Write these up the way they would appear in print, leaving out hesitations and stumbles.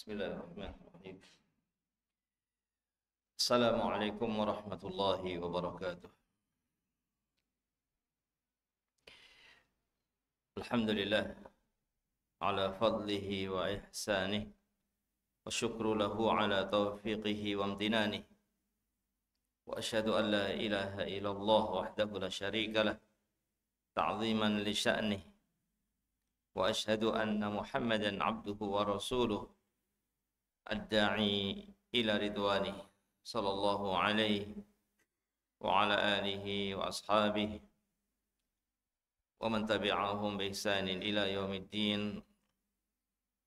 Bismillahirrahmanirrahim. Assalamualaikum warahmatullahi wabarakatuh. Alhamdulillah ala fadlihi wa ihsanih wa syukru lahu ala taufiqihi wa amtinani wa asyhadu an la ilaha illallah wahdahu la syarika lah ta'ziman li sya'nih wa asyhadu anna Muhammadan abduhu wa rasuluh ad-da'i ila ridwanih sallallahu alaihi wa ala alihi wa ashabihi wa man tabi'ahum bi ihsanin ila yaumiddin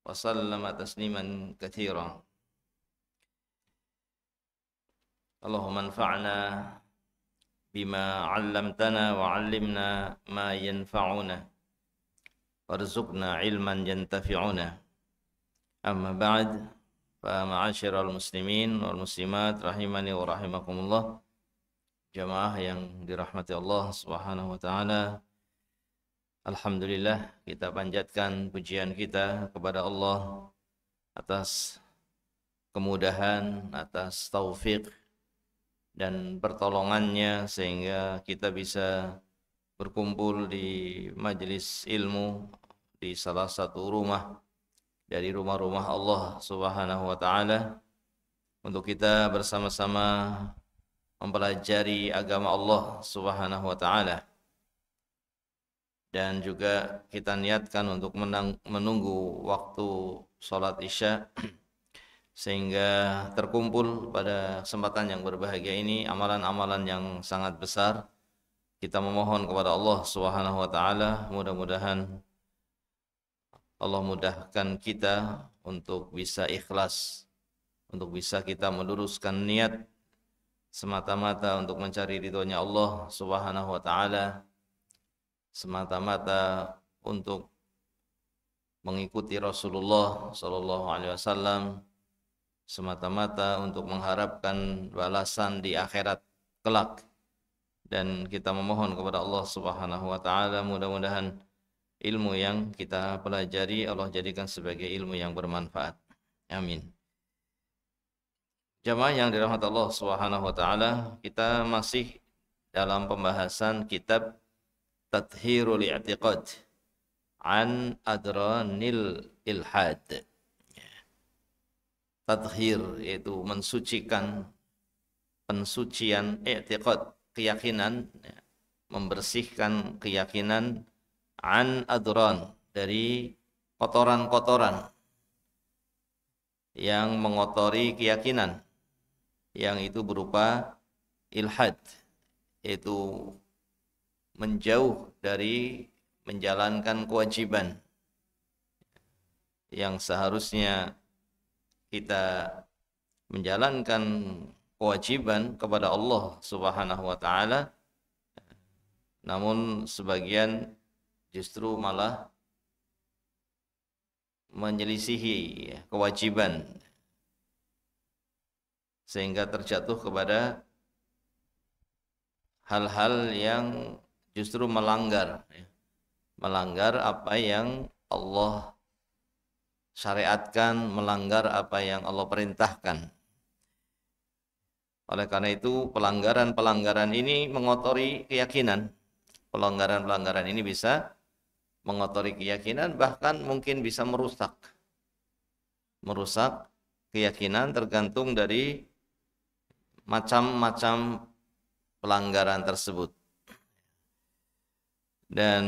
wa sallama tasliman katsiran. Allahumma anfa'na bima 'allamtana wa 'allimna ma yanfa'una warzuqna ilman yantafi'una. Amma ba'd. Fa ma'asyiral muslimin wal muslimat rahimani wa rahimakumullah, jamaah yang dirahmati Allah Subhanahu wa taala. Alhamdulillah, kita panjatkan pujian kita kepada Allah atas kemudahan, atas taufik dan pertolongannya sehingga kita bisa berkumpul di majelis ilmu di salah satu rumah dari rumah-rumah Allah Subhanahu wa taala untuk kita bersama-sama mempelajari agama Allah Subhanahu wa taala. Dan juga kita niatkan untuk menunggu waktu salat Isya sehingga terkumpul pada kesempatan yang berbahagia ini amalan-amalan yang sangat besar. Kita memohon kepada Allah Subhanahu wa taala, mudah-mudahan Allah mudahkan kita untuk bisa ikhlas, untuk bisa kita meluruskan niat semata-mata untuk mencari ridhonya Allah Subhanahu wa taala, semata-mata untuk mengikuti Rasulullah sallallahu alaihi wasallam, semata-mata untuk mengharapkan balasan di akhirat kelak. Dan kita memohon kepada Allah Subhanahu wa taala, mudah-mudahan ilmu yang kita pelajari Allah jadikan sebagai ilmu yang bermanfaat. Amin. Jamaah yang dirahmati Allah Subhanahu wa taala, kita masih dalam pembahasan kitab Tathhirul I'tiqad an Adranil Ilhad. Tathhir yaitu mensucikan, pensucian i'tiqad, keyakinan, membersihkan keyakinan an adran, dari kotoran-kotoran yang mengotori keyakinan, yang itu berupa ilhad, yaitu menjauh dari menjalankan kewajiban yang seharusnya kita menjalankan kewajiban kepada Allah Subhanahu wa taala, namun sebagian justru malah menyelisihi kewajiban sehingga terjatuh kepada hal-hal yang justru melanggar apa yang Allah syariatkan, melanggar apa yang Allah perintahkan. Oleh karena itu pelanggaran-pelanggaran ini mengotori keyakinan. Pelanggaran-pelanggaran ini bisa mengotori keyakinan, bahkan mungkin bisa merusak keyakinan, tergantung dari macam-macam pelanggaran tersebut. Dan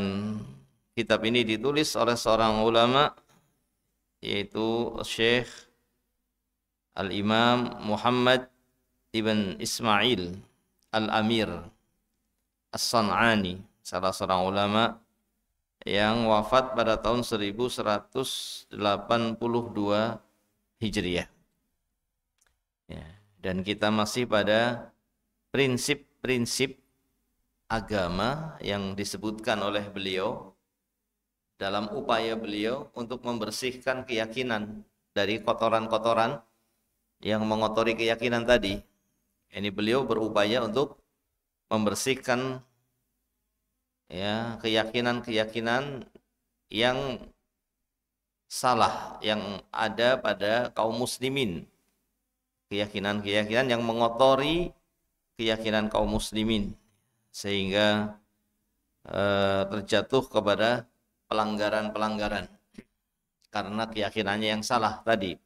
kitab ini ditulis oleh seorang ulama, yaitu Syekh Al-Imam Muhammad ibn Ismail Al-Amir As-San'ani, salah seorang ulama yang wafat pada tahun 1182 Hijriah. Ya, dan kita masih pada prinsip-prinsip agama yang disebutkan oleh beliau dalam upaya beliau untuk membersihkan keyakinan dari kotoran-kotoran yang mengotori keyakinan tadi. Ini beliau berupaya untuk membersihkan keyakinan-keyakinan yang salah yang ada pada kaum muslimin, keyakinan-keyakinan yang mengotori keyakinan kaum muslimin sehingga terjatuh kepada pelanggaran-pelanggaran karena keyakinannya yang salah tadi.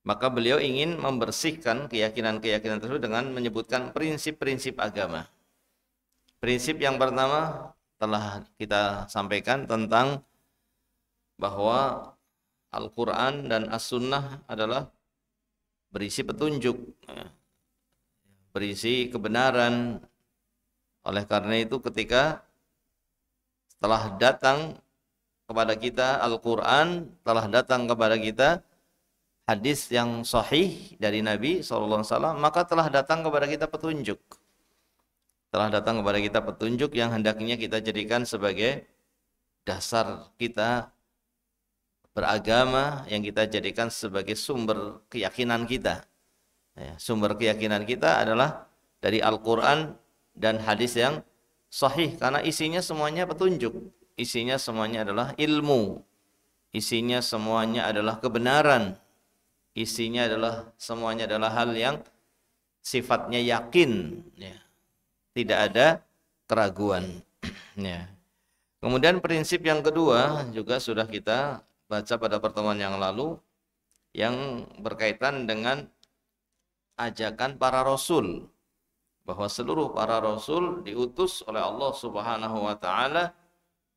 Maka beliau ingin membersihkan keyakinan-keyakinan tersebut dengan menyebutkan prinsip-prinsip agama. Prinsip yang pertama telah kita sampaikan tentang bahwa Al-Quran dan As-Sunnah adalah berisi petunjuk, berisi kebenaran. Oleh karena itu ketika telah datang kepada kita Al-Quran, telah datang kepada kita hadis yang sahih dari Nabi SAW, maka telah datang kepada kita petunjuk. Telah datang kepada kita petunjuk yang hendaknya kita jadikan sebagai dasar kita beragama, yang kita jadikan sebagai sumber keyakinan kita. Sumber keyakinan kita adalah dari Al-Quran dan hadis yang sahih, karena isinya semuanya petunjuk, isinya semuanya adalah ilmu, isinya semuanya adalah kebenaran, isinya adalah semuanya adalah hal yang sifatnya yakin, tidak ada keraguan. Kemudian prinsip yang kedua juga sudah kita baca pada pertemuan yang lalu, yang berkaitan dengan ajakan para rasul, bahwa seluruh para rasul diutus oleh Allah Subhanahu wa taala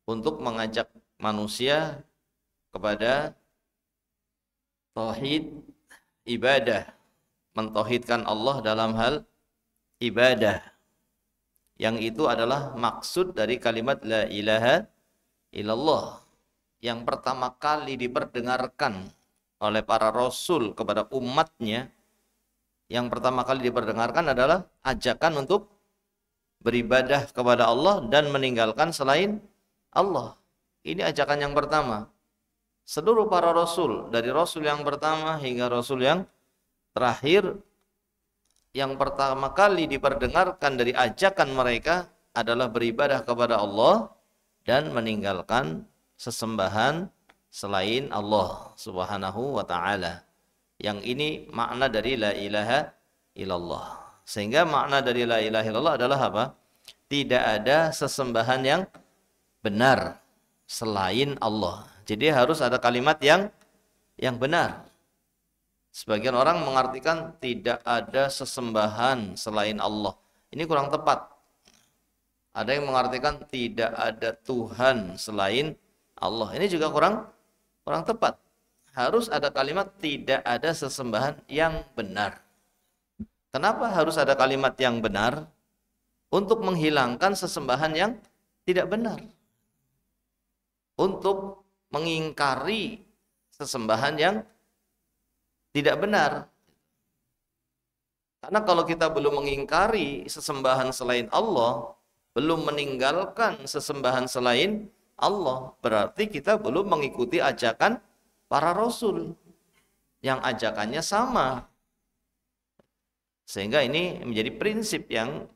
untuk mengajak manusia kepada tauhid ibadah, mentauhidkan Allah dalam hal ibadah. Yang itu adalah maksud dari kalimat la ilaha illallah, yang pertama kali diperdengarkan oleh para rasul kepada umatnya. Yang pertama kali diperdengarkan adalah ajakan untuk beribadah kepada Allah dan meninggalkan selain Allah. Ini ajakan yang pertama. Seluruh para rasul, dari rasul yang pertama hingga rasul yang terakhir, yang pertama kali diperdengarkan dari ajakan mereka adalah beribadah kepada Allah dan meninggalkan sesembahan selain Allah Subhanahu wa taala. Yang ini makna dari la ilaha illallah. Sehingga makna dari la ilaha illallah adalah apa? Tidak ada sesembahan yang benar selain Allah. Jadi harus ada kalimat yang benar. Sebagian orang mengartikan tidak ada sesembahan selain Allah. Ini kurang tepat. Ada yang mengartikan tidak ada Tuhan selain Allah. Ini juga kurang tepat. Harus ada kalimat tidak ada sesembahan yang benar. Kenapa harus ada kalimat yang benar? Untuk menghilangkan sesembahan yang tidak benar. Untuk mengingkari sesembahan yang tidak benar. Karena kalau kita belum mengingkari sesembahan selain Allah, belum meninggalkan sesembahan selain Allah, berarti kita belum mengikuti ajakan para rasul yang ajakannya sama. Sehingga ini menjadi prinsip yang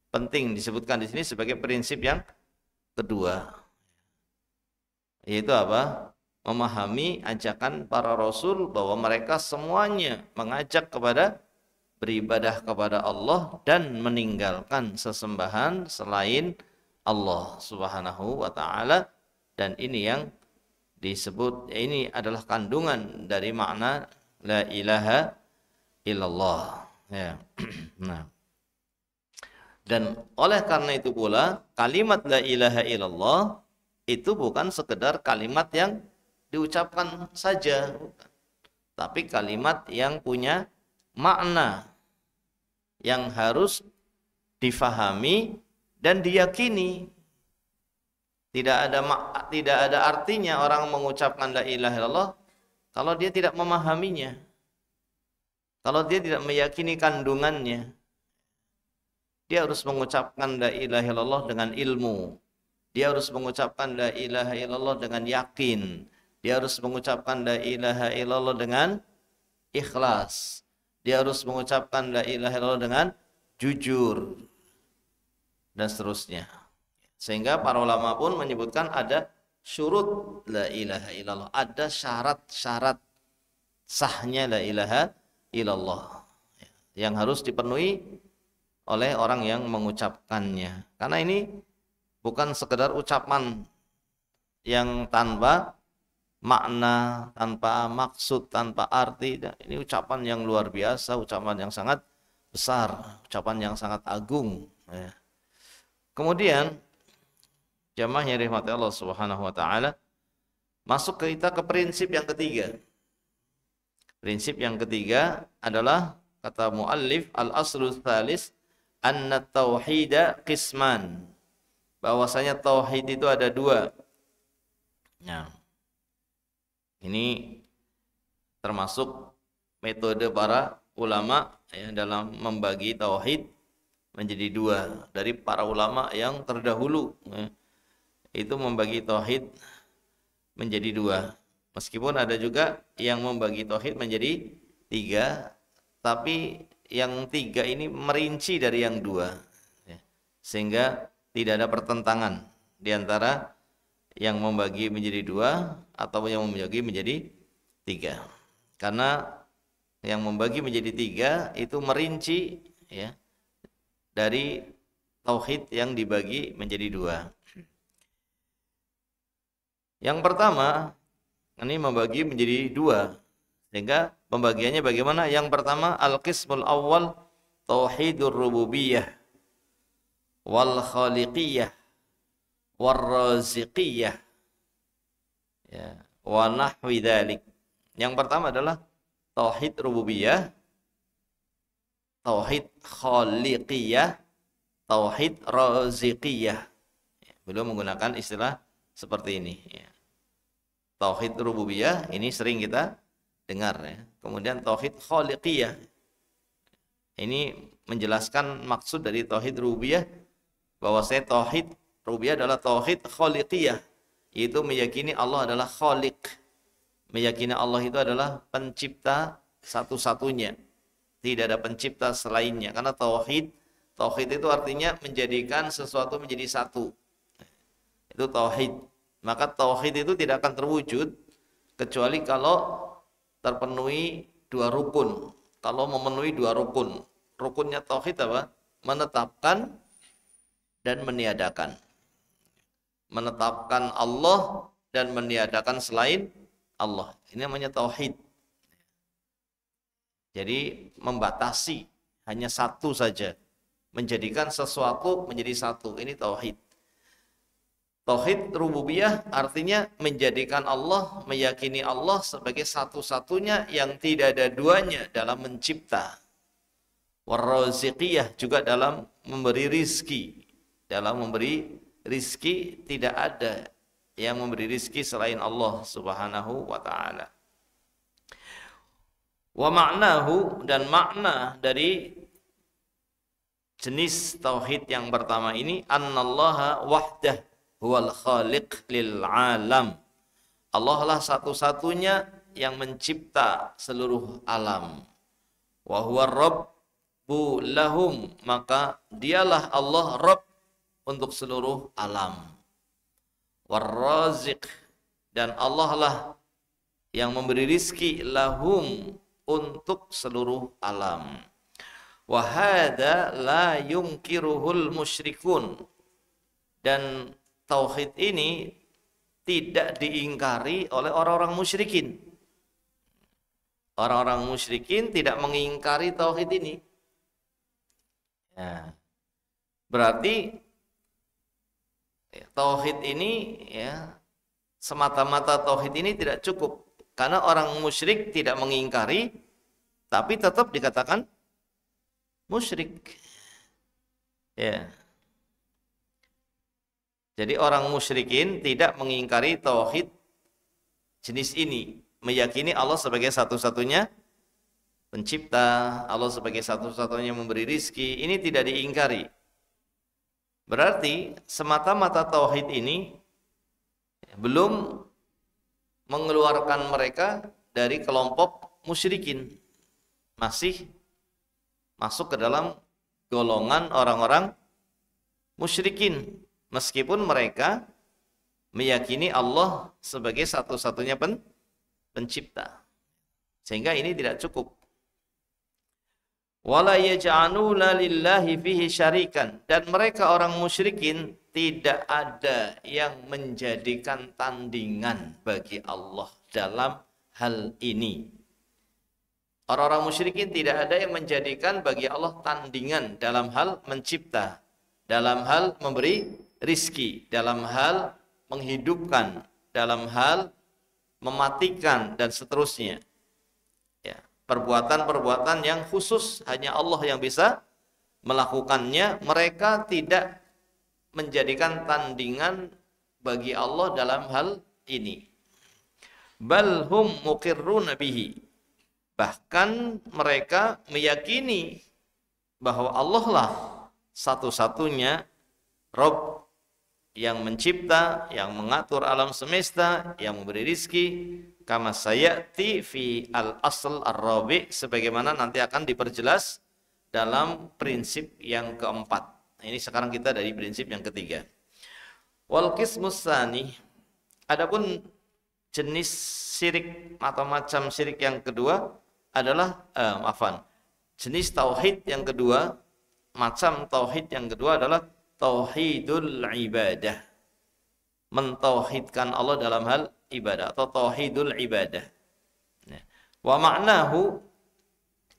penting disebutkan di sini sebagai prinsip yang kedua. Yaitu apa? Memahami ajakan para rasul bahwa mereka semuanya mengajak kepada beribadah kepada Allah dan meninggalkan sesembahan selain Allah Subhanahu wa taala. Dan ini yang disebut, ini adalah kandungan dari makna la ilaha illallah, ya. Nah, dan oleh karena itu pula kalimat la ilaha illallah itu bukan sekedar kalimat yang diucapkan saja, tapi kalimat yang punya makna yang harus difahami dan diyakini. Tidak ada artinya orang mengucapkan la ilaha illallah kalau dia tidak memahaminya, kalau dia tidak meyakini kandungannya. Dia harus mengucapkan la ilaha illallah dengan ilmu. Dia harus mengucapkan la ilaha illallah dengan yakin. Dia harus mengucapkan la ilaha illallah dengan ikhlas. Dia harus mengucapkan la ilaha illallah dengan jujur. Dan seterusnya. Sehingga para ulama pun menyebutkan ada syurut la ilaha illallah, ada syarat-syarat sahnya la ilaha illallah yang harus dipenuhi oleh orang yang mengucapkannya. Karena ini bukan sekedar ucapan yang tanpa makna, tanpa maksud, tanpa arti. Ini ucapan yang luar biasa, ucapan yang sangat besar, ucapan yang sangat agung. Kemudian jamaah yang dirahmati Allah Subhanahu wa taala, masuk kita ke prinsip yang ketiga. Prinsip yang ketiga adalah kata muallif al-aslu tsalis anna tauhida qisman. Bahwasanya tauhid itu ada dua. Nah, ini termasuk metode para ulama ya, dalam membagi tauhid menjadi dua. Dari para ulama yang terdahulu ya, itu membagi tauhid menjadi dua. Meskipun ada juga yang membagi tauhid menjadi tiga, tapi yang tiga ini merinci dari yang dua ya, sehingga tidak ada pertentangan di antara yang membagi menjadi dua atau yang membagi menjadi tiga. Karena yang membagi menjadi tiga itu merinci ya, dari tauhid yang dibagi menjadi dua. Yang pertama, ini membagi menjadi dua. Sehingga pembagiannya bagaimana? Yang pertama, al-qismul awal tauhidur rububiyah wal khaliqiyah war raziqiyah ya, wa nahwi dzalik. Yang pertama adalah tauhid rububiyah, tauhid khaliqiyah, tauhid raziqiyah. Beliau menggunakan istilah seperti ini ya. Tauhid rububiyah ini sering kita dengar ya. Kemudian tauhid khaliqiyah ini menjelaskan maksud dari tauhid rububiyah, bahwa tauhid rububiyah adalah tauhid khaliqiyah, yaitu meyakini Allah adalah khaliq, meyakini Allah itu adalah pencipta satu-satunya, tidak ada pencipta selainnya. Karena tauhid itu artinya menjadikan sesuatu menjadi satu, itu tauhid. Maka tauhid itu tidak akan terwujud kecuali kalau terpenuhi dua rukun. Kalau memenuhi dua rukun, rukunnya tauhid apa? Menetapkan dan meniadakan. Menetapkan Allah dan meniadakan selain Allah. Ini namanya tauhid. Jadi membatasi hanya satu saja, menjadikan sesuatu menjadi satu. Ini tauhid. Tauhid rububiyah artinya menjadikan Allah, meyakini Allah sebagai satu-satunya yang tidak ada duanya dalam mencipta. War-raziqiyah juga dalam memberi rizki. Dalam memberi rizki tidak ada yang memberi rizki selain Allah Subhanahu wa ta'ala. Wa ma'nahu, dan makna dari jenis tauhid yang pertama ini, annallaha wahdah huwal khaliq lil alam. Allah lah satu-satunya yang mencipta seluruh alam. Wa huwa rabbu lahum, maka dialah Allah Rabb untuk seluruh alam. War-raziq, dan Allah lah yang memberi rizki lahum untuk seluruh alam. Wa hadza la yunkiruhul musyrikun, dan tauhid ini tidak diingkari oleh orang-orang musyrikin. Orang-orang musyrikin tidak mengingkari tauhid ini. Ya. Berarti tauhid ini ya, semata-mata tauhid ini tidak cukup, karena orang musyrik tidak mengingkari tapi tetap dikatakan musyrik. Ya. Jadi orang musyrikin tidak mengingkari tauhid jenis ini, meyakini Allah sebagai satu-satunya pencipta, Allah sebagai satu-satunya memberi rizki, ini tidak diingkari. Berarti semata-mata tauhid ini belum mengeluarkan mereka dari kelompok musyrikin, masih masuk ke dalam golongan orang-orang musyrikin. Meskipun mereka meyakini Allah sebagai satu-satunya pencipta. Sehingga ini tidak cukup. Wala yaj'aluna lillahi fihi syarikan, dan mereka orang musyrikin tidak ada yang menjadikan tandingan bagi Allah dalam hal ini. Orang-orang musyrikin tidak ada yang menjadikan bagi Allah tandingan dalam hal mencipta, dalam hal memberi rizki, dalam hal menghidupkan, dalam hal mematikan, dan seterusnya. Perbuatan-perbuatan yang khusus hanya Allah yang bisa melakukannya, mereka tidak menjadikan tandingan bagi Allah dalam hal ini. Bal hum muqirruna bihi, bahkan mereka meyakini bahwa Allah lah satu-satunya Rabb yang mencipta, yang mengatur alam semesta, yang memberi rizki, kama sayati fi al-asl ar-rabi', sebagaimana nanti akan diperjelas dalam prinsip yang keempat. Ini sekarang kita dari prinsip yang ketiga. Wal qismus tsani, adapun jenis syirik atau macam syirik yang kedua adalah jenis tauhid yang kedua, macam tauhid yang kedua adalah tauhidul ibadah, mentauhidkan Allah dalam hal ibadah atau tauhidul ibadah. Wa ma'nahu,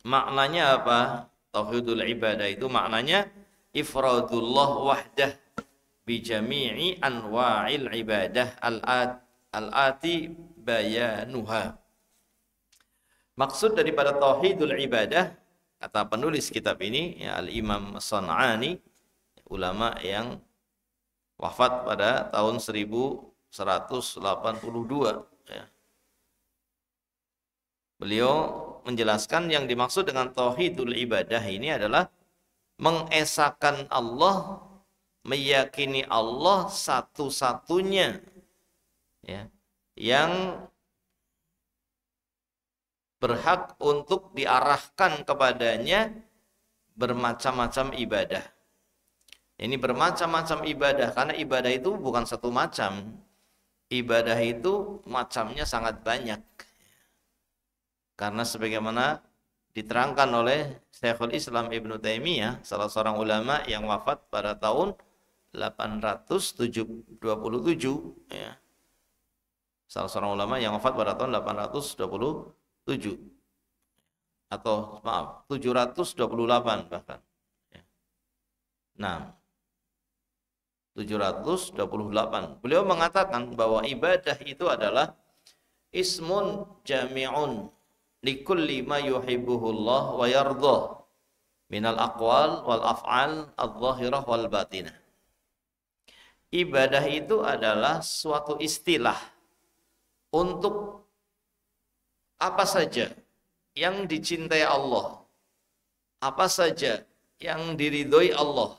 maknanya apa? Tauhidul ibadah itu maknanya ifradullah wahdah bi jami'i anwa'il ibadah al-ati bayanuha. Maksud daripada tauhidul ibadah, kata penulis kitab ini, ya, Al-Imam As-San'ani, ulama yang wafat pada tahun 1182, ya. Beliau menjelaskan yang dimaksud dengan tauhidul ibadah ini adalah mengesahkan Allah, meyakini Allah satu-satunya, ya, yang berhak untuk diarahkan kepadanya bermacam-macam ibadah. Ini bermacam-macam ibadah, karena ibadah itu bukan satu macam. Ibadah itu macamnya sangat banyak. Karena sebagaimana diterangkan oleh Syekhul Islam Ibnu Taimiyah, salah seorang ulama yang wafat pada tahun 827, ya. Salah seorang ulama yang wafat pada tahun 827 atau maaf 728 bahkan. Nah, 728. Beliau mengatakan bahwa ibadah itu adalah ismun jami'un likulli ma yuhibbuhullah wa yardah minal aqwal wal af'al adh-dhahirah wal batinah. Ibadah itu adalah suatu istilah untuk apa saja yang dicintai Allah, apa saja yang diridhoi Allah,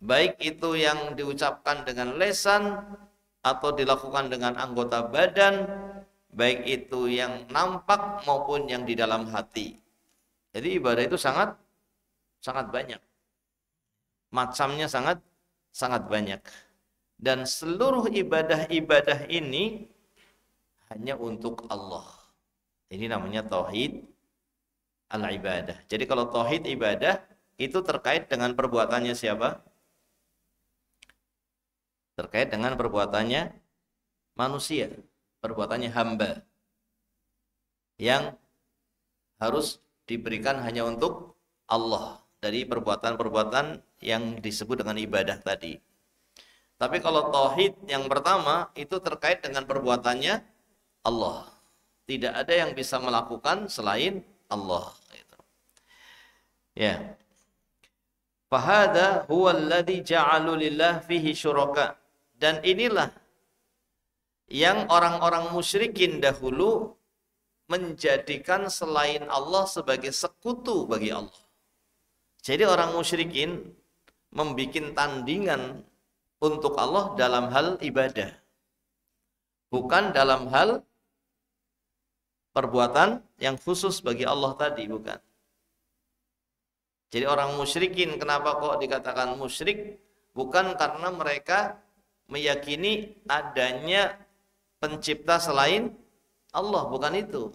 baik itu yang diucapkan dengan lisan atau dilakukan dengan anggota badan, baik itu yang nampak maupun yang di dalam hati. Jadi ibadah itu sangat banyak. Macamnya sangat banyak. Dan seluruh ibadah-ibadah ini hanya untuk Allah. Ini namanya tauhid al-ibadah. Jadi kalau tauhid ibadah itu terkait dengan perbuatannya siapa? Terkait dengan perbuatannya manusia, perbuatannya hamba, yang harus diberikan hanya untuk Allah dari perbuatan-perbuatan yang disebut dengan ibadah tadi. Tapi kalau tauhid yang pertama itu terkait dengan perbuatannya Allah. Tidak ada yang bisa melakukan selain Allah. Ya. Fahada huwa alladhi ja'alu lillah fihi syuraka. Dan inilah yang orang-orang musyrikin dahulu menjadikan selain Allah sebagai sekutu bagi Allah. Jadi orang musyrikin membuat tandingan untuk Allah dalam hal ibadah, bukan dalam hal perbuatan yang khusus bagi Allah tadi, bukan. Jadi orang musyrikin, kenapa kok dikatakan musyrik? Bukan karena mereka meyakini adanya pencipta selain Allah, bukan itu.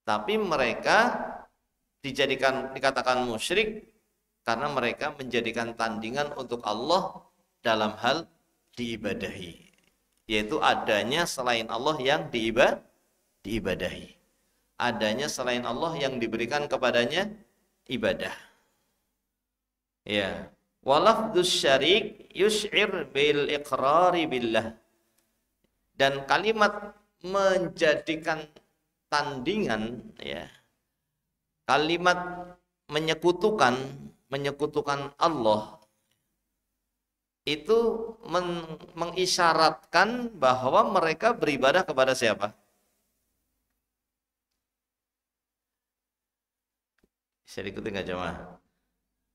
Tapi mereka dikatakan musyrik karena mereka menjadikan tandingan untuk Allah dalam hal diibadahi, yaitu adanya selain Allah yang diibadahi, adanya selain Allah yang diberikan kepadanya ibadah. Ya, walafdus syarik yush'ir bil iqrari billah, dan kalimat menjadikan tandingan, ya, kalimat menyekutukan Allah itu mengisyaratkan bahwa mereka beribadah kepada siapa? Bisa diikuti nggak jemaah?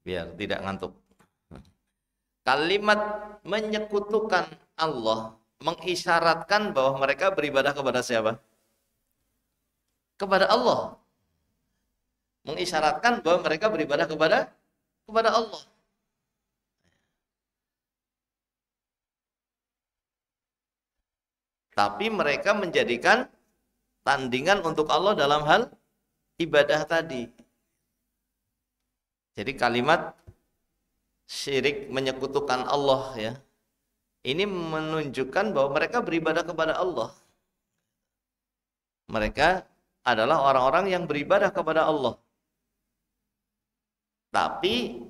Biar tidak ngantuk. Kalimat menyekutukan Allah mengisyaratkan bahwa mereka beribadah kepada siapa? Kepada Allah. Mengisyaratkan bahwa mereka beribadah kepada Allah. Tapi mereka menjadikan tandingan untuk Allah dalam hal ibadah tadi. Jadi kalimat syirik menyekutukan Allah, ya, ini menunjukkan bahwa mereka beribadah kepada Allah. Mereka adalah orang-orang yang beribadah kepada Allah. Tapi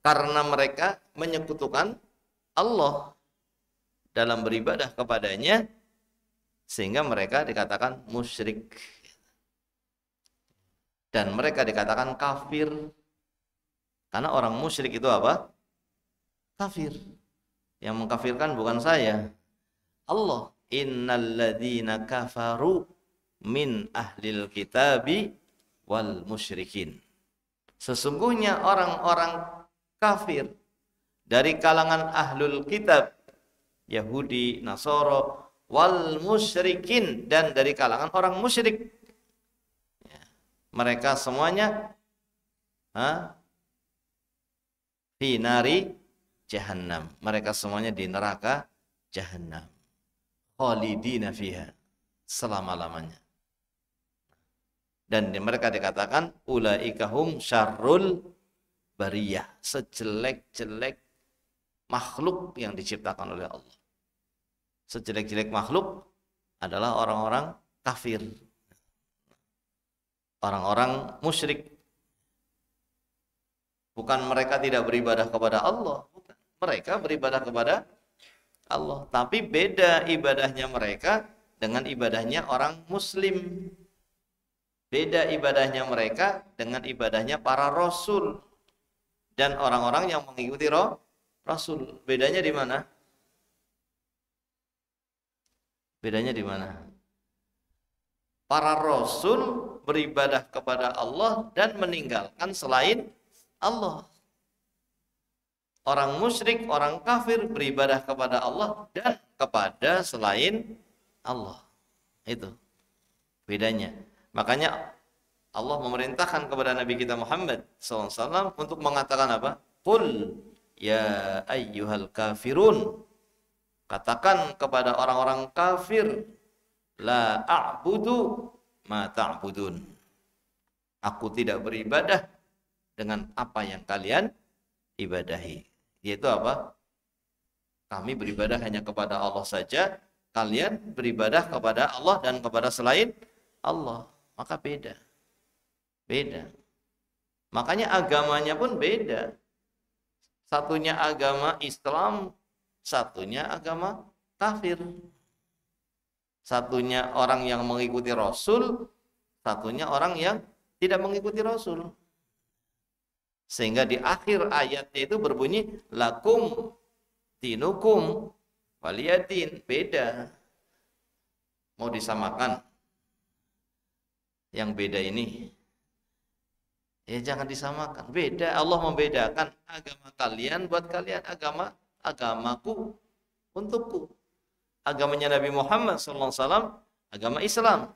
karena mereka menyekutukan Allah dalam beribadah kepadanya, sehingga mereka dikatakan musyrik. Dan mereka dikatakan kafir. Karena orang musyrik itu apa? Kafir. Yang mengkafirkan bukan saya, Allah. Innalladzina kafaru min ahlil kitabi wal musyrikin. Sesungguhnya orang-orang kafir dari kalangan ahlul kitab, Yahudi, Nasoro, wal musyrikin, dan dari kalangan orang musyrik. Mereka semuanya fi nari jahannam. Mereka semuanya di neraka jahannam. Khalidina fiha, selama-lamanya. Dan mereka dikatakan ulaika hum syarrul bariyah, sejelek-jelek makhluk yang diciptakan oleh Allah. Sejelek-jelek makhluk adalah orang-orang kafir, orang-orang musyrik. Bukan mereka tidak beribadah kepada Allah, bukan. Mereka beribadah kepada Allah, tapi beda ibadahnya mereka dengan ibadahnya orang muslim. Beda ibadahnya mereka dengan ibadahnya para rasul dan orang-orang yang mengikuti rasul. Bedanya di mana? Bedanya di mana? Para rasul beribadah kepada Allah dan meninggalkan selain Allah. Orang musyrik, orang kafir beribadah kepada Allah dan kepada selain Allah. Itu bedanya. Makanya Allah memerintahkan kepada Nabi kita Muhammad SAW untuk mengatakan apa? Qul ya ayyuhal kafirun. Katakan kepada orang-orang kafir, la a'budu ma ta'budun. Aku tidak beribadah dengan apa yang kalian ibadahi. Yaitu apa? Kami beribadah hanya kepada Allah saja, kalian beribadah kepada Allah dan kepada selain Allah. Maka beda. Beda. Makanya agamanya pun beda. Satunya agama Islam, satunya agama kafir. Satunya orang yang mengikuti Rasul, satunya orang yang tidak mengikuti Rasul. Sehingga di akhir ayatnya itu berbunyi lakum dinukum waliyadin. Beda. Mau disamakan. Yang beda ini, ya jangan disamakan. Beda. Allah membedakan agama kalian buat kalian, agamaku untukku. Agamanya Nabi Muhammad SAW agama Islam.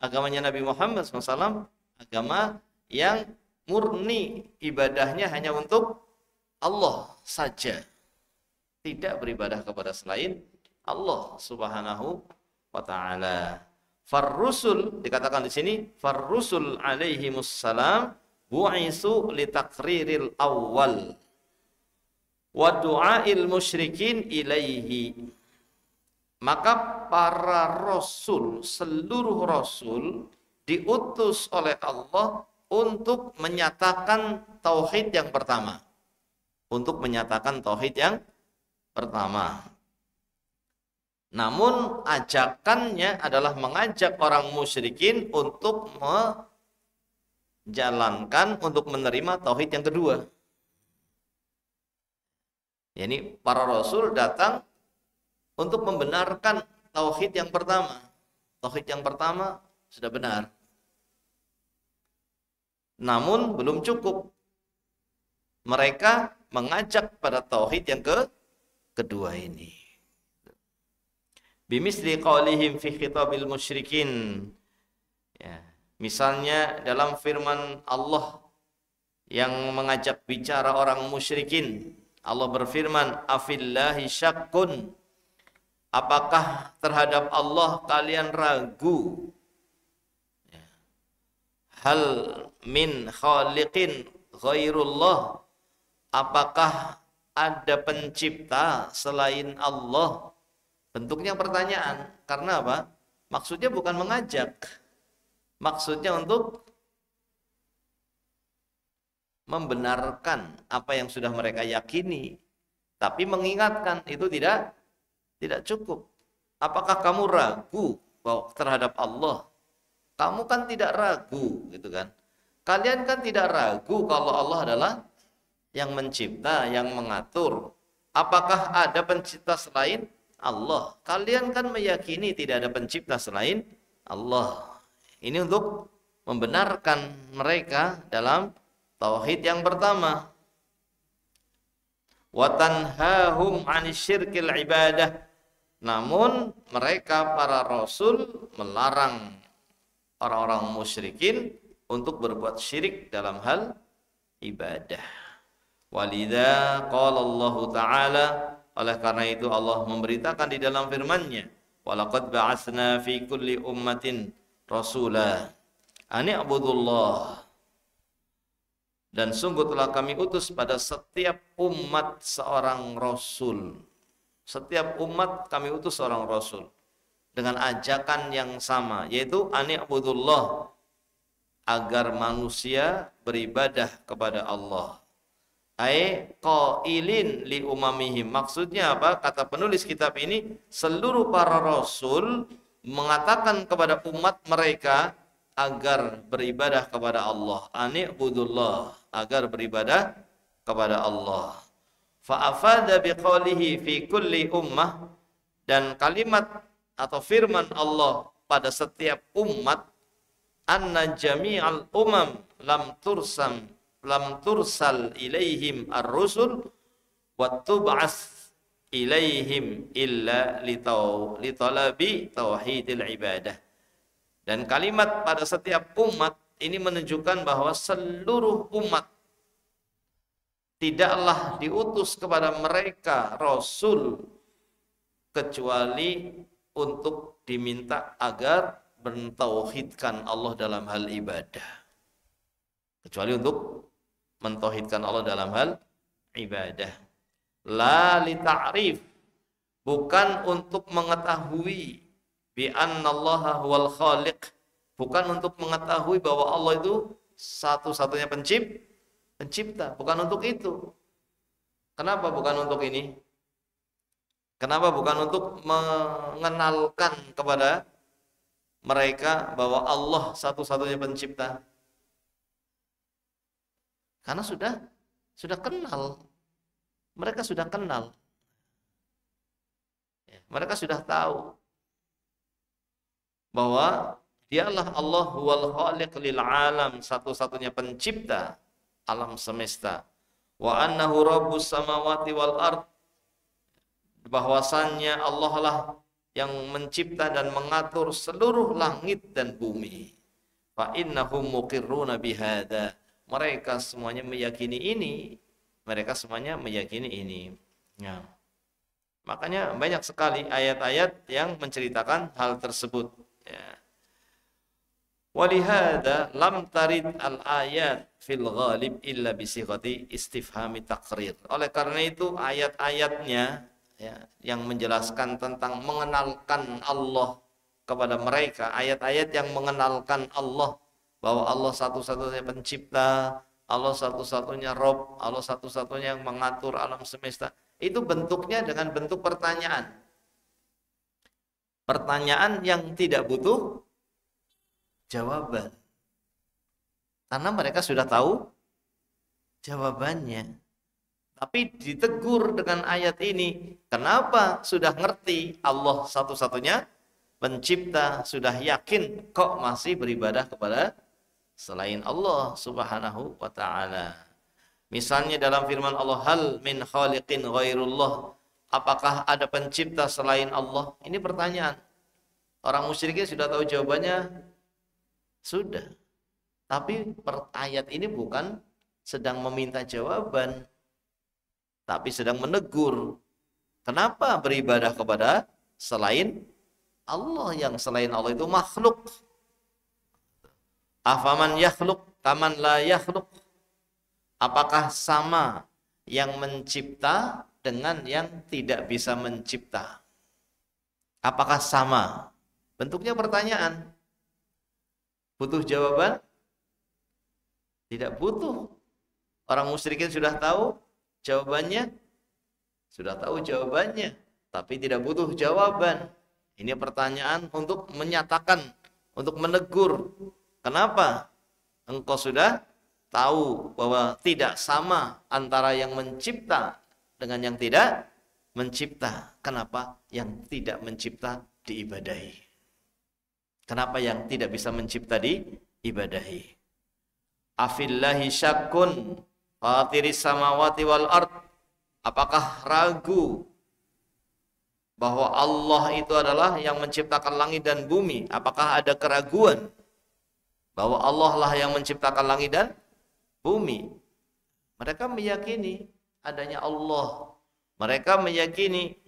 Agamanya Nabi Muhammad SAW agama yang murni, ibadahnya hanya untuk Allah saja. tidak beribadah kepada selain Allah Subhanahu wa taala. Farrusul dikatakan di sini farrusul alaihimussalam bu'isu litakriril awal wa du'ail musyrikin ilaihi. Maka para rasul, seluruh rasul diutus oleh Allah untuk menyatakan tauhid yang pertama. Untuk menyatakan tauhid yang pertama. Namun ajakannya adalah mengajak orang musyrikin untuk menjalankan, untuk menerima tauhid yang kedua. Yani para rasul datang untuk membenarkan tauhid yang pertama. Tauhid yang pertama sudah benar. Namun belum cukup. Mereka mengajak pada tauhid yang kedua ini. Bimisli qaulihim fi khitabil musyrikin. Ya, misalnya dalam firman Allah yang mengajak bicara orang musyrikin. Allah berfirman, "Afillahi syakkun." Apakah terhadap Allah kalian ragu? Ya. Hal min khaliqin ghairullah. Apakah ada pencipta selain Allah? Bentuknya pertanyaan. Karena apa? Maksudnya bukan mengajak. Maksudnya untuk membenarkan apa yang sudah mereka yakini. Tapi mengingatkan itu tidak cukup. Apakah kamu ragu bahwa terhadap Allah? Kamu kan tidak ragu, gitu kan? Kalian kan tidak ragu kalau Allah adalah yang mencipta, yang mengatur. Apakah ada pencipta selain Allah? Kalian kan meyakini tidak ada pencipta selain Allah. Ini untuk membenarkan mereka dalam tauhid yang pertama. Wa tanhahum 'anisyirkil ibadah. Namun mereka para rasul melarang orang-orang musyrikin untuk berbuat syirik dalam hal ibadah. Walidha qala Allah Ta'ala, oleh karena itu Allah memberitakan di dalam firman-Nya, walaqad ba'atsna fi kulli ummatin rasula an i'budullah. Dan sungguh telah kami utus pada setiap umat seorang rasul. Setiap umat kami utus seorang rasul dengan ajakan yang sama, yaitu an i'budullah, agar manusia beribadah kepada Allah. Ai qailin li umamihim. Maksudnya apa? Kata penulis kitab ini, seluruh para rasul mengatakan kepada umat mereka agar beribadah kepada Allah. Ani'budullah, agar beribadah kepada Allah. Fa afada biqaulihi fi kulli ummah, dan kalimat atau firman Allah pada setiap umat, anna jami'al umam lam tursal ilaihim ar-rusul wa tub'as ilaihim illa litalabi tauhidil ibadah. Dan kalimat pada setiap umat ini menunjukkan bahwa seluruh umat tidaklah diutus kepada mereka rasul kecuali untuk diminta agar mentauhidkan Allah dalam hal ibadah. Kecuali untuk mentauhidkan Allah dalam hal ibadah. La li ta'rif, bukan untuk mengetahui bi annallaha huwal khaliq, bukan untuk mengetahui bahwa Allah itu satu-satunya pencipta, bukan untuk itu. Kenapa bukan untuk ini? Kenapa bukan untuk mengenalkan kepada mereka bahwa Allah satu-satunya pencipta? Karena sudah kenal. Mereka sudah kenal. Mereka sudah tahu bahwa dialah Allah wal khaliq lil alam, satu-satunya pencipta alam semesta. Wa annahu rabbus samawati wal ard, bahwasannya Allah lah yang mencipta dan mengatur seluruh langit dan bumi. Fa innahum muqirruna bihadza, mereka semuanya meyakini ini. Mereka semuanya meyakini ini. Ya. Makanya banyak sekali ayat-ayat yang menceritakan hal tersebut. Ya. Walihada lam tarid al-ayat fil ghalib illa bisighati istifhami taqrir. Oleh karena itu ayat-ayatnya ya, yang menjelaskan tentang mengenalkan Allah kepada mereka, ayat-ayat yang mengenalkan Allah bahwa Allah satu-satunya pencipta, Allah satu-satunya Rob, Allah satu-satunya yang mengatur alam semesta. Itu bentuknya dengan bentuk pertanyaan. Pertanyaan yang tidak butuh jawaban. Karena mereka sudah tahu jawabannya. Tapi ditegur dengan ayat ini. Kenapa? Sudah ngerti Allah satu-satunya pencipta, sudah yakin kok masih beribadah kepada selain Allah Subhanahu wa taala. Misalnya dalam firman Allah, hal min khaliqin ghairullah. Apakah ada pencipta selain Allah? Ini pertanyaan. Orang musyrikin sudah tahu jawabannya. Sudah. Tapi ayat ini bukan sedang meminta jawaban, tapi sedang menegur. Kenapa beribadah kepada selain Allah? Yang selain Allah itu makhluk. Afaman yakhluk kaman la yakhluk. Apakah sama yang mencipta dengan yang tidak bisa mencipta? Apakah sama? Bentuknya pertanyaan. Butuh jawaban? Tidak butuh. Orang musyrikin sudah tahu jawabannya. Sudah tahu jawabannya. Tapi tidak butuh jawaban. Ini pertanyaan untuk menyatakan, untuk menegur. Kenapa? Engkau sudah tahu bahwa tidak sama antara yang mencipta dengan yang tidak mencipta. Kenapa yang tidak mencipta diibadahi? Kenapa yang tidak bisa mencipta diibadahi? Afillahi syakkun fatiris samawati wal ard. Apakah ragu bahwa Allah itu adalah yang menciptakan langit dan bumi? Apakah ada keraguan bahwa Allah lah yang menciptakan langit dan bumi? Mereka meyakini adanya Allah. Mereka meyakini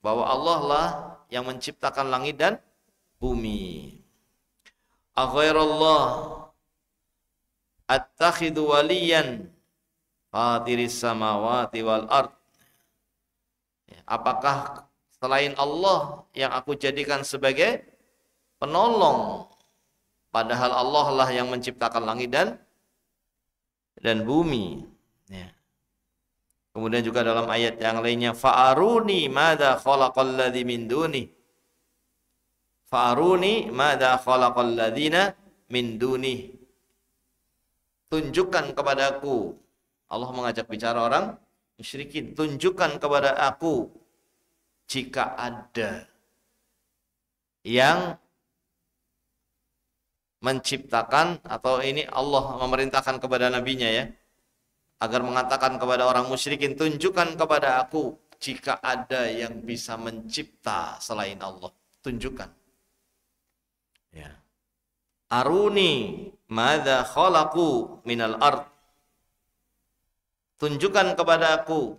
bahwa Allah lah yang menciptakan langit dan bumi. Aghairallah attakhidu waliyan fatiris samawati wal ard. Apakah selain Allah yang aku jadikan sebagai penolong, padahal Allah lah yang menciptakan langit dan bumi. Ya. Kemudian juga dalam ayat yang lainnya, fa'aruni madza khalaqal ladzi min duni. Fa'aruni madza khalaqal ladzina min duni. Tunjukkan kepadaku. Allah mengajak bicara orang musyrikin, tunjukkan kepada aku jika ada yang menciptakan, atau ini Allah memerintahkan kepada nabinya ya, agar mengatakan kepada orang musyrikin, tunjukkan kepada aku jika ada yang bisa mencipta selain Allah. Tunjukkan. Ya. Aruni madza khalaqu minal ard. Tunjukkan kepada aku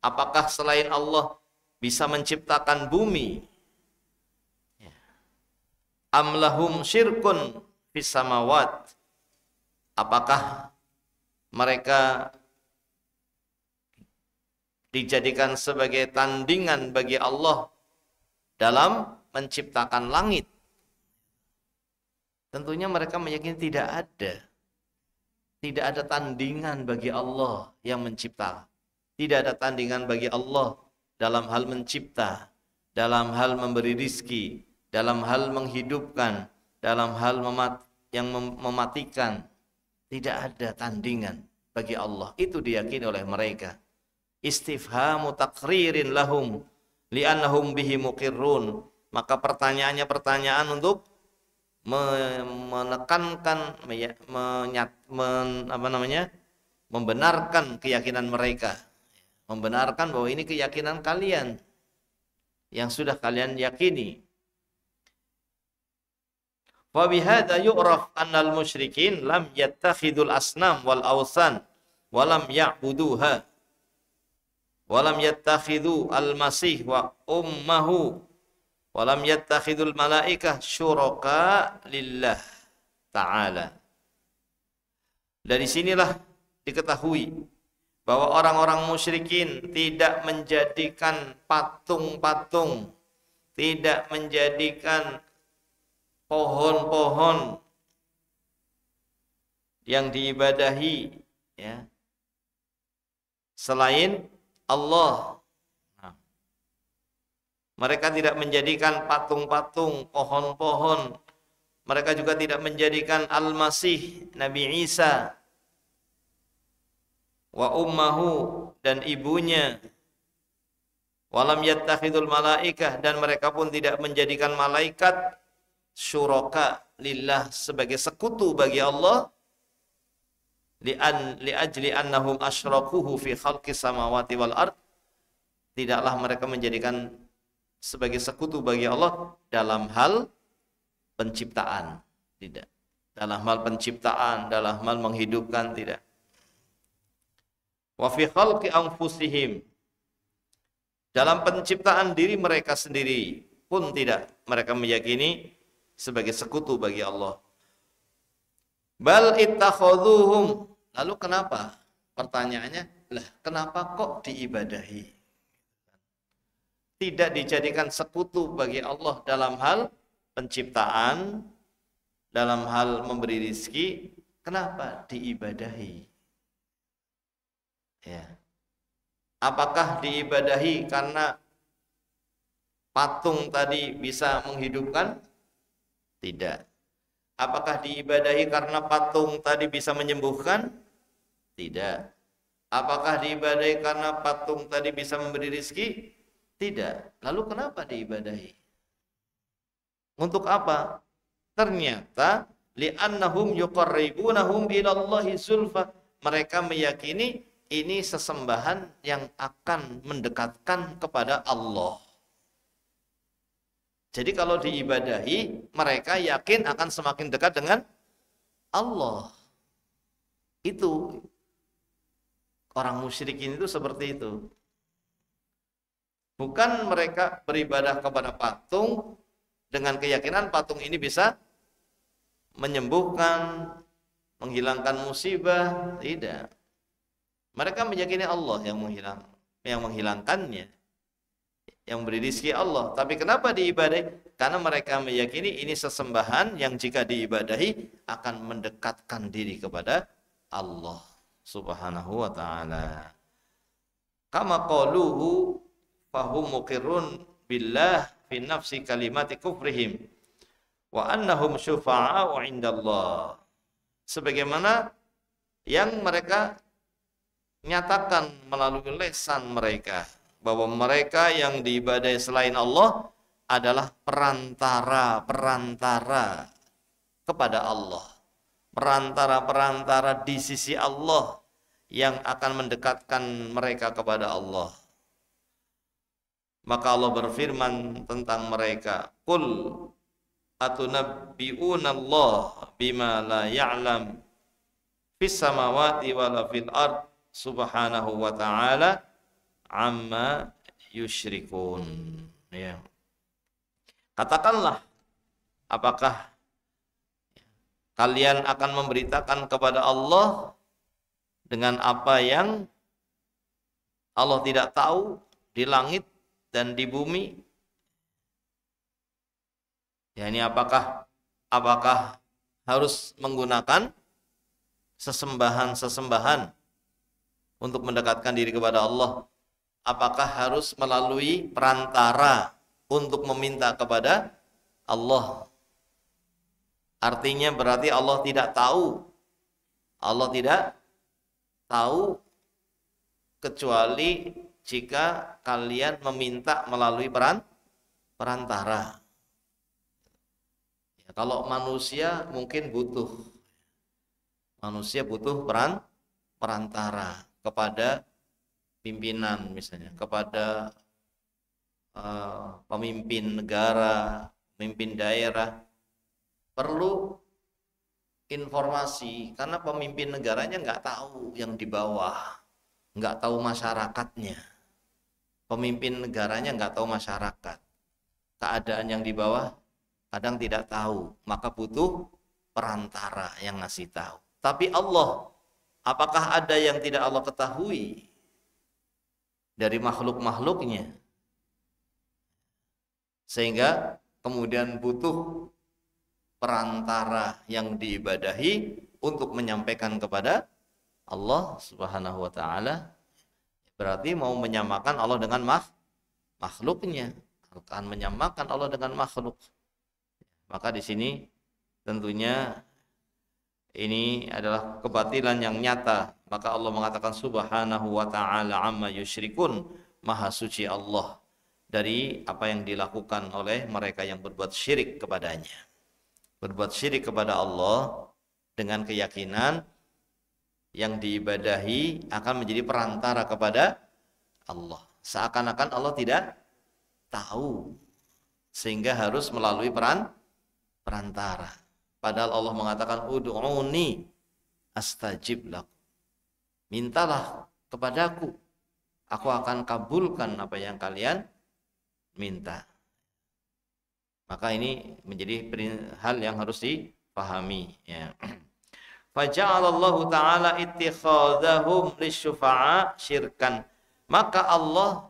apakah selain Allah bisa menciptakan bumi. Ya. Am lahum syirkun fis samawat. Apakah mereka dijadikan sebagai tandingan bagi Allah dalam menciptakan langit? Tentunya mereka meyakini tidak ada. Tidak ada tandingan bagi Allah yang mencipta. Tidak ada tandingan bagi Allah dalam hal mencipta, dalam hal memberi rizki, dalam hal menghidupkan, dalam hal mematikan. Tidak ada tandingan bagi Allah. Itu diyakini oleh mereka. Istifhamu taqririn lahum li'annahum bihi muqirrun. Maka pertanyaannya pertanyaan untuk menekankan, membenarkan keyakinan mereka, membenarkan bahwa ini keyakinan kalian yang sudah kalian yakini. Wa bihadza yu'raf annal musyrikin lam yattakhidul asnam wal awsan wa lam ya'buduha. Walam yattakhidhu al-masih wa ummahu walam yattakhidul malaikah syuraka lillah ta'ala. Dari sinilah diketahui bahwa orang-orang musyrikin tidak menjadikan patung-patung, tidak menjadikan pohon-pohon yang diibadahi, ya, selain Allah. Nah, mereka tidak menjadikan patung-patung, pohon-pohon. Mereka juga tidak menjadikan Al-Masih, Nabi Isa, wa ummahu, dan ibunya, walam yattakhidul malaikah, dan mereka pun tidak menjadikan malaikat syuraka lillah, sebagai sekutu bagi Allah, li ajli annahum asyrakuhu fi khalqis samawati wal ard. Tidaklah mereka menjadikan sebagai sekutu bagi Allah dalam hal penciptaan, tidak. Dalam hal penciptaan, dalam hal menghidupkan, tidak. Wa fi khalqi anfusihim, dalam penciptaan diri mereka sendiri pun tidak mereka meyakini sebagai sekutu bagi Allah. Bal ittakhadhuhum, lalu kenapa? Pertanyaannya, lah kenapa kok diibadahi? Tidak dijadikan sekutu bagi Allah dalam hal penciptaan, dalam hal memberi rizki, kenapa diibadahi? Ya. Apakah diibadahi karena patung tadi bisa menghidupkan? Tidak. Apakah diibadahi karena patung tadi bisa menyembuhkan? Tidak. Apakah diibadahi karena patung tadi bisa memberi rizki? Tidak. Lalu kenapa diibadahi? Untuk apa? Ternyata li'annahum yuqarribunahum ilallahi zulfa. Mereka meyakini ini sesembahan yang akan mendekatkan kepada Allah. Jadi kalau diibadahi, mereka yakin akan semakin dekat dengan Allah. Itu orang musyrikin itu seperti itu. Bukan mereka beribadah kepada patung dengan keyakinan patung ini bisa menyembuhkan, menghilangkan musibah, tidak. Mereka meyakini Allah yang menghilangkannya, yang beri rizki Allah. Tapi kenapa diibadahi? Karena mereka meyakini ini sesembahan yang jika diibadahi akan mendekatkan diri kepada Allah Subhanahu wa ta'ala. Kama qaluhu fahum muqirrun billah fi nafsi kalimati kufrihim wa annahum syufa'a'u indallah. Sebagaimana yang mereka nyatakan melalui lisan mereka, bahwa mereka yang diibadahi selain Allah adalah perantara-perantara kepada Allah. Perantara-perantara di sisi Allah yang akan mendekatkan mereka kepada Allah. Maka Allah berfirman tentang mereka, "Qul atunabbi'una Allah bima la ya'lam fis samawati wala fil ard subhanahu wa ta'ala amma yusyrikun." Ya. Katakanlah, apakah kalian akan memberitakan kepada Allah dengan apa yang Allah tidak tahu di langit dan di bumi? Ya, ini apakah harus menggunakan sesembahan-sesembahan untuk mendekatkan diri kepada Allah? Apakah harus melalui perantara untuk meminta kepada Allah? Artinya berarti Allah tidak tahu. Allah tidak tahu kecuali jika kalian meminta melalui perantara. Ya, kalau manusia mungkin butuh. Manusia butuh perantara kepada pimpinan misalnya, kepada pemimpin negara, pemimpin daerah, perlu informasi karena pemimpin negaranya nggak tahu yang di bawah, nggak tahu masyarakatnya. Pemimpin negaranya nggak tahu masyarakat. Keadaan yang di bawah kadang tidak tahu, maka butuh perantara yang ngasih tahu. Tapi Allah, apakah ada yang tidak Allah ketahui dari makhluk-makhluknya? Sehingga kemudian butuh perantara yang diibadahi untuk menyampaikan kepada Allah Subhanahu wa taala. Berarti mau menyamakan Allah dengan makhluknya, akan menyamakan Allah dengan makhluk. Maka di sini tentunya ini adalah kebatilan yang nyata. Maka Allah mengatakan Subhanahu wa ta'ala amma yusyrikun, maha suci Allah dari apa yang dilakukan oleh mereka yang berbuat syirik kepadanya. Berbuat syirik kepada Allah dengan keyakinan yang diibadahi akan menjadi perantara kepada Allah. Seakan-akan Allah tidak tahu, sehingga harus melalui perantara. Padahal Allah mengatakan ud'uni astajib lakum. Mintalah kepadaku, aku akan kabulkan apa yang kalian minta. Maka ini menjadi hal yang harus dipahami, ya. Faja'alallahu ta'ala ittikhadahum lisyufa'a syirkan. Maka Allah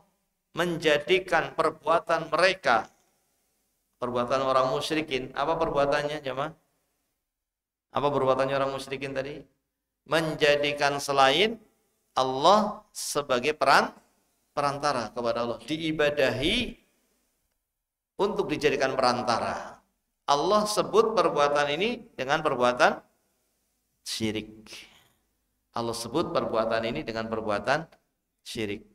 menjadikan perbuatan mereka, perbuatan orang musyrikin. Apa perbuatannya jemaah? Apa perbuatannya orang musyrikin tadi? Menjadikan selain Allah sebagai perantara kepada Allah. Diibadahi untuk dijadikan perantara. Allah sebut perbuatan ini dengan perbuatan syirik. Allah sebut perbuatan ini dengan perbuatan syirik.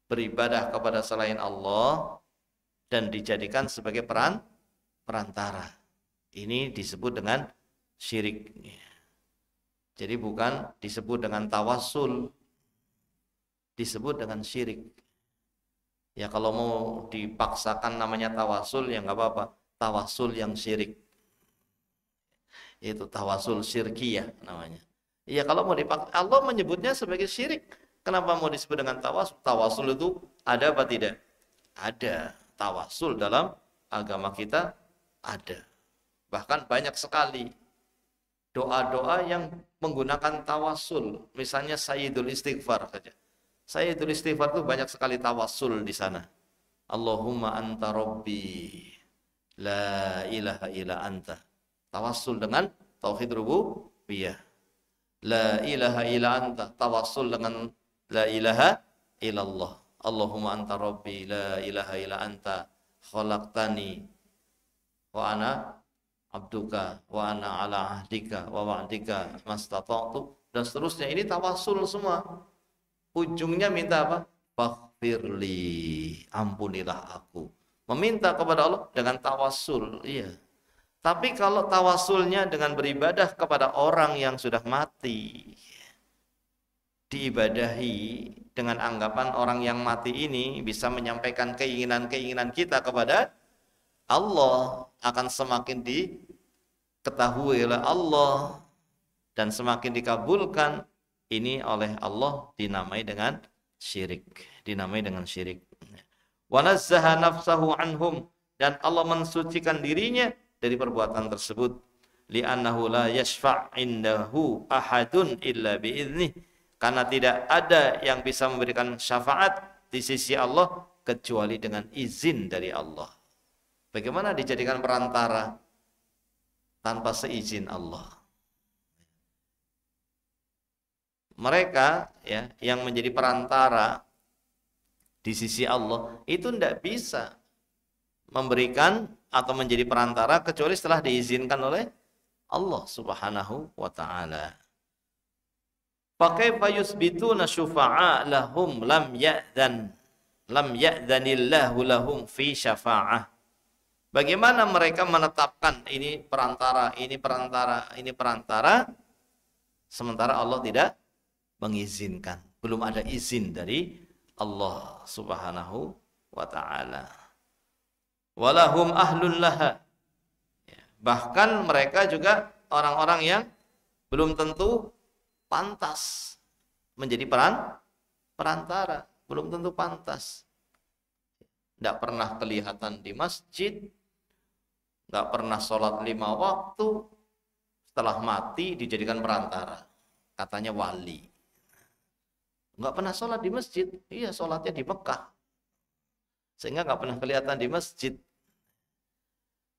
Beribadah kepada selain Allah dan dijadikan sebagai perantara. Ini disebut dengan syirik. Jadi bukan disebut dengan tawassul, disebut dengan syirik. Ya kalau mau dipaksakan namanya tawassul ya nggak apa-apa. Tawassul yang syirik. Itu tawasul syirkiyah namanya. Iya kalau mau dipakai, Allah menyebutnya sebagai syirik. Kenapa mau disebut dengan tawasul? Tawasul itu ada apa tidak? Ada. Tawasul dalam agama kita ada. Bahkan banyak sekali doa-doa yang menggunakan tawasul. Misalnya Sayyidul Istighfar saja. Sayyidul Istighfar itu banyak sekali tawasul di sana. Allahumma anta rabbi la ilaha illa anta. Tawassul dengan tauhid rububiyah. La ilaha illa anta. Tawassul dengan la ilaha illallah. Allahumma anta rabbi la ilaha illa anta khalaqtani wa ana abduka wa ana ala ahdika wa wa'dika mastata'tu dan seterusnya. Ini tawassul semua. Ujungnya minta apa? Faghfirli, ampunilah aku. Meminta kepada Allah dengan tawassul. Iya. Tapi kalau tawasulnya dengan beribadah kepada orang yang sudah mati, diibadahi dengan anggapan orang yang mati ini bisa menyampaikan keinginan-keinginan kita kepada Allah, akan semakin diketahui oleh Allah dan semakin dikabulkan. Ini oleh Allah dinamai dengan syirik, dinamai dengan syirik. Wa nazzaha nafsahu anhum, dan Allah mensucikan dirinya dari perbuatan tersebut. Li'annahu la yashfa' indahu ahadun illa bi'idnih, karena tidak ada yang bisa memberikan syafaat di sisi Allah kecuali dengan izin dari Allah. Bagaimana dijadikan perantara tanpa seizin Allah? Mereka ya yang menjadi perantara di sisi Allah itu tidak bisa memberikan atau menjadi perantara kecuali setelah diizinkan oleh Allah Subhanahu wa ta'ala. Fakaifa yusbituna syufa'a lahum lam ya'dhanillahu lahum fi syafa'ah. Bagaimana mereka menetapkan ini perantara, ini perantara, ini perantara, sementara Allah tidak mengizinkan. Belum ada izin dari Allah Subhanahu wa ta'ala. Walahum ahlun laha. Bahkan mereka juga orang-orang yang belum tentu pantas menjadi perantara, belum tentu pantas. tidak pernah kelihatan di masjid, nggak pernah sholat 5 waktu, setelah mati dijadikan perantara, katanya wali. Nggak pernah sholat di masjid, iya sholatnya di Mekah, sehingga nggak pernah kelihatan di masjid.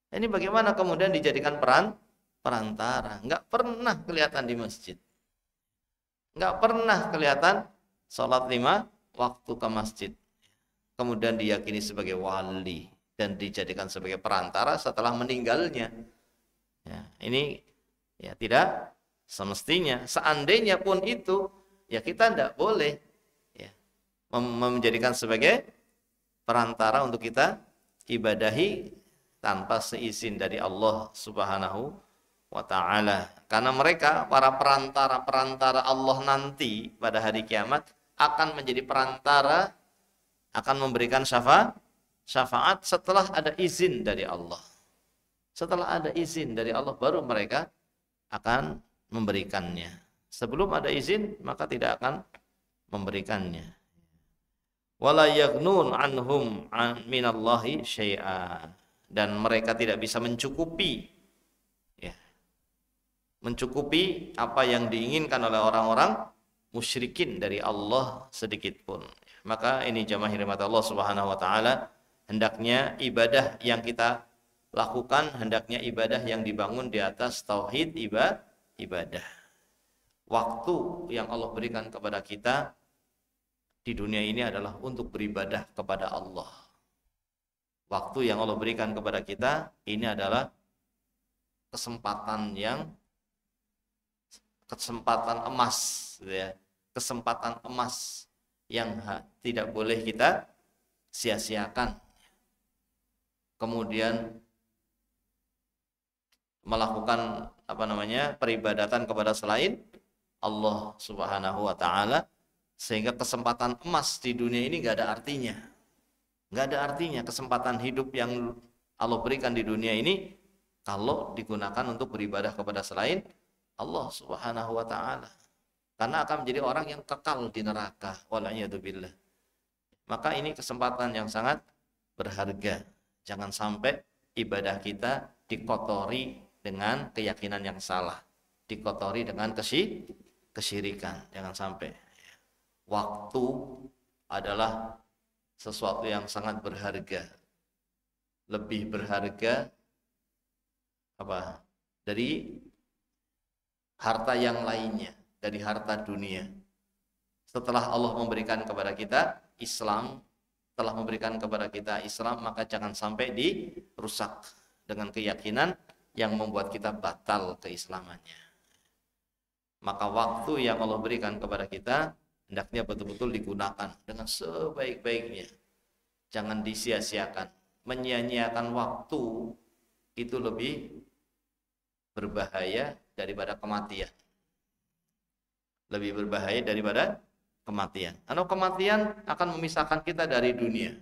Ini bagaimana kemudian dijadikan perantara, nggak pernah kelihatan di masjid, nggak pernah kelihatan sholat 5 waktu ke masjid, kemudian diyakini sebagai wali dan dijadikan sebagai perantara setelah meninggalnya. Ya, ini ya tidak semestinya. Seandainya pun itu, ya kita tidak boleh ya, menjadikan sebagai perantara untuk kita ibadahi tanpa seizin dari Allah Subhanahu wa ta'ala. Karena mereka, para perantara-perantara Allah nanti pada hari kiamat akan menjadi perantara, akan memberikan syafaat setelah ada izin dari Allah. Setelah ada izin dari Allah baru mereka akan memberikannya. Sebelum ada izin maka tidak akan memberikannya. Wala yaghnun anhum minallahi syai'a, dan mereka tidak bisa mencukupi ya, mencukupi apa yang diinginkan oleh orang-orang musyrikin dari Allah sedikit pun. Maka ini jamaah rahmat Allah Subhanahu wa taala, hendaknya ibadah yang kita lakukan, hendaknya ibadah yang dibangun di atas tauhid ibadah. Waktu yang Allah berikan kepada kita di dunia ini adalah untuk beribadah kepada Allah. Waktu yang Allah berikan kepada kita ini adalah kesempatan emas, ya. Kesempatan emas yang tidak boleh kita sia-siakan. Kemudian melakukan peribadatan kepada selain Allah Subhanahu wa ta'ala, sehingga kesempatan emas di dunia ini gak ada artinya. Gak ada artinya kesempatan hidup yang Allah berikan di dunia ini kalau digunakan untuk beribadah kepada selain Allah Subhanahu wa ta'ala. Karena akan menjadi orang yang kekal di neraka, wala'iyadzubillah. Maka ini kesempatan yang sangat berharga. Jangan sampai ibadah kita dikotori dengan keyakinan yang salah, dikotori dengan kesyirikan. Jangan sampai. Waktu adalah sesuatu yang sangat berharga, lebih berharga dari harta yang lainnya, dari harta dunia. Setelah Allah memberikan kepada kita Islam, maka jangan sampai dirusak dengan keyakinan yang membuat kita batal keislamannya. Maka waktu yang Allah berikan kepada kita hendaknya betul-betul digunakan dengan sebaik-baiknya. Jangan disia-siakan. Menyia-nyiakan waktu itu lebih berbahaya daripada kematian. Lebih berbahaya daripada kematian. Karena kematian akan memisahkan kita dari dunia.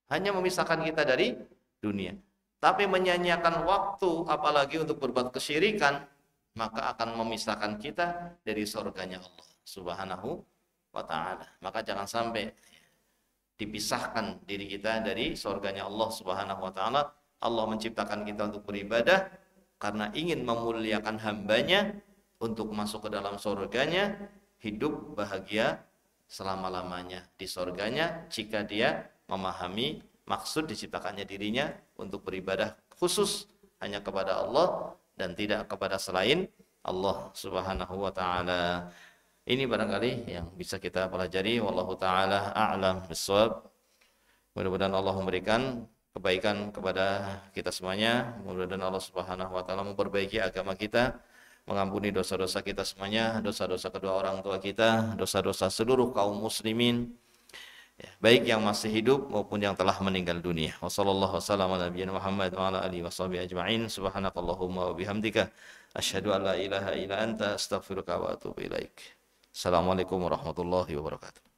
Hanya memisahkan kita dari dunia. Tapi menyia-nyiakan waktu, apalagi untuk berbuat kesyirikan, maka akan memisahkan kita dari surganya Allah Subhanahu wa ta'ala. Maka jangan sampai dipisahkan diri kita dari surganya Allah Subhanahu wa ta'ala. Allah menciptakan kita untuk beribadah karena ingin memuliakan hambanya untuk masuk ke dalam surganya, hidup bahagia selama-lamanya di surganya jika dia memahami maksud diciptakannya dirinya untuk beribadah khusus hanya kepada Allah dan tidak kepada selain Allah Subhanahu wa ta'ala. Ini barangkali yang bisa kita pelajari. Wallahu ta'ala a'lam bissawab. Mudah-mudahan Allah memberikan kebaikan kepada kita semuanya. Mudah-mudahan Allah Subhanahu wa ta'ala memperbaiki agama kita, mengampuni dosa-dosa kita semuanya, dosa-dosa kedua orang tua kita, dosa-dosa seluruh kaum muslimin, ya, baik yang masih hidup maupun yang telah meninggal dunia. Wassallallahu wasallam ala nabiyina Muhammad wa ala alihi washabihi ajma'in. Subhanakallahumma wa bihamdika asyhadu an la ilaha illa anta astaghfiruka wa atubu ilaik. Assalamualaikum warahmatullahi wabarakatuh.